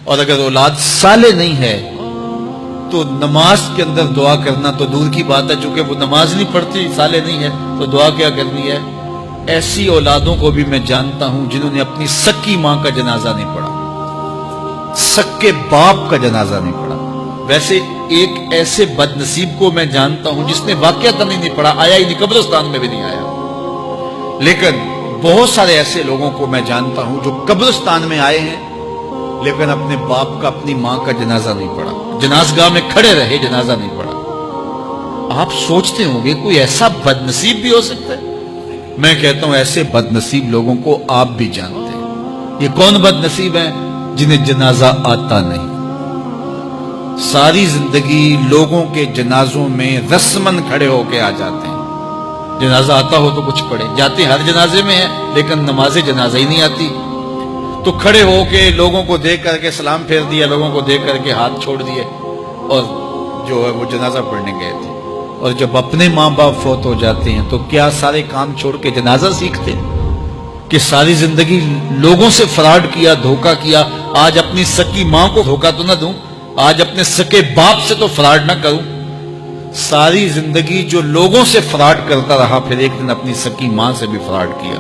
اور اگر اولاد صالح نہیں ہے تو نماز کے اندر دعا کرنا تو دور کی بات ہے، چونکہ وہ نماز نہیں پڑھتی، صالح نہیں ہے تو دعا کیا کرنی ہے۔ ایسی اولادوں کو بھی میں جانتا ہوں جنہوں نے اپنی سکی ماں کا جنازہ نہیں پڑھا، سکے باپ کا جنازہ نہیں پڑھا۔ ویسے ایک ایسے بد نصیب کو میں جانتا ہوں جس نے واقعتاً نہیں پڑھا، آیا ہی نہیں، قبرستان میں بھی نہیں آیا، لیکن بہت سارے ایسے لوگوں کو میں جانتا ہوں جو قبرستان میں آئے ہیں لیکن اپنے باپ کا، اپنی ماں کا جنازہ نہیں پڑھا، جنازگاہ میں کھڑے رہے، جنازہ نہیں پڑھا۔ آپ سوچتے ہوں گے کوئی ایسا بد نصیب بھی ہو سکتا ہے؟ میں کہتا ہوں ایسے بد نصیب لوگوں کو آپ بھی جانتے ہیں۔ یہ کون بد نصیب ہیں؟ جنہیں جنازہ آتا نہیں، ساری زندگی لوگوں کے جنازوں میں رسمن کھڑے ہو کے آ جاتے ہیں۔ جنازہ آتا ہو تو کچھ پڑھے، جاتے ہر جنازے میں ہیں لیکن نماز جنازہ ہی نہیں آتی، تو کھڑے ہو کے لوگوں کو دیکھ کر کے سلام پھیر دیا، لوگوں کو دیکھ کر کے ہاتھ چھوڑ دیے اور جو ہے وہ جنازہ پڑھنے گئے تھے۔ اور جب اپنے ماں باپ فوت ہو جاتے ہیں تو کیا سارے کام چھوڑ کے جنازہ سیکھتے ہیں کہ ساری زندگی لوگوں سے فراڈ کیا، دھوکہ کیا، آج اپنی سکی ماں کو دھوکہ تو نہ دوں، آج اپنے سکے باپ سے تو فراڈ نہ کروں۔ ساری زندگی جو لوگوں سے فراڈ کرتا رہا، پھر ایک دن اپنی سکی ماں سے بھی فراڈ کیا،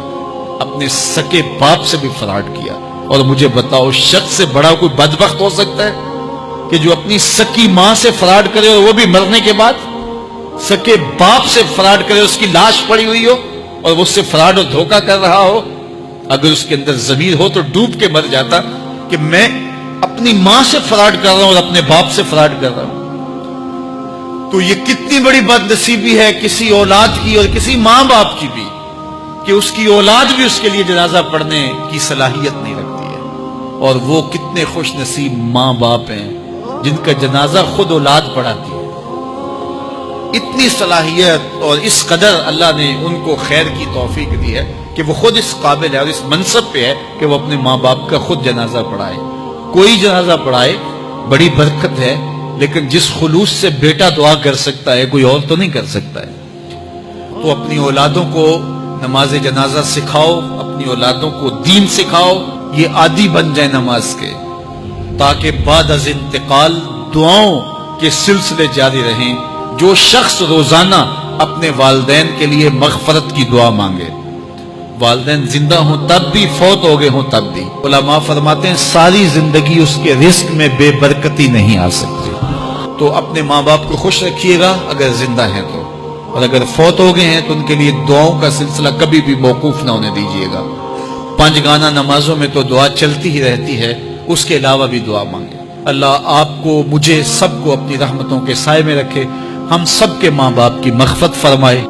اپنے سکے باپ سے بھی فراڈ کیا۔ اور مجھے بتاؤ شخص سے بڑا کوئی بدبخت ہو سکتا ہے کہ جو اپنی سکی ماں سے فراڈ کرے اور وہ بھی مرنے کے بعد؟ سکے باپ سے فراڈ کرے، اس کی لاش پڑی ہوئی ہو اور وہ اس سے فراڈ اور دھوکہ کر رہا ہو، اگر اس کے اندر ضمیر ہو تو ڈوب کے مر جاتا کہ میں اپنی ماں سے فراڈ کر رہا ہوں اور اپنے باپ سے فراڈ کر رہا ہوں۔ تو یہ کتنی بڑی بد نصیبی ہے کسی اولاد کی اور کسی ماں باپ کی بھی کہ اس کی اولاد بھی اس کے لیے جنازہ پڑھنے کی صلاحیت نہیں رکھتی ہے۔ اور وہ کتنے خوش نصیب ماں باپ ہیں جن کا جنازہ خود اولاد پڑھاتی ہے۔ اتنی صلاحیت اور اس قدر اللہ نے ان کو خیر کی توفیق دی ہے کہ وہ خود اس قابل ہے اور اس منصب پہ ہے کہ وہ اپنے ماں باپ کا خود جنازہ پڑھائے۔ کوئی جنازہ پڑھائے بڑی برکت ہے، لیکن جس خلوص سے بیٹا دعا کر سکتا ہے کوئی اور تو نہیں کر سکتا ہے۔ تو اپنی اولادوں کو نماز جنازہ سکھاؤ، اپنی اولادوں کو دین سکھاؤ، یہ عادی بن جائے نماز کے، تاکہ بعد از انتقال دعاؤں کے سلسلے جاری رہیں۔ جو شخص روزانہ اپنے والدین کے لیے مغفرت کی دعا مانگے، والدین زندہ ہوں تب بھی، فوت ہو گئے ہوں تب بھی، علماء فرماتے ہیں ساری زندگی اس کے رزق میں بے برکتی نہیں آ سکتی۔ تو اپنے ماں باپ کو خوش رکھیے گا اگر زندہ ہیں تو، اور اگر فوت ہو گئے ہیں تو ان کے لیے دعاؤں کا سلسلہ کبھی بھی موقوف نہ ہونے دیجیے گا۔ پانچ گانا نمازوں میں تو دعا چلتی ہی رہتی ہے، اس کے علاوہ بھی دعا مانگے۔ اللہ آپ کو، مجھے، سب کو اپنی رحمتوں کے سائے میں رکھے، ہم سب کے ماں باپ کی مغفرت فرمائے۔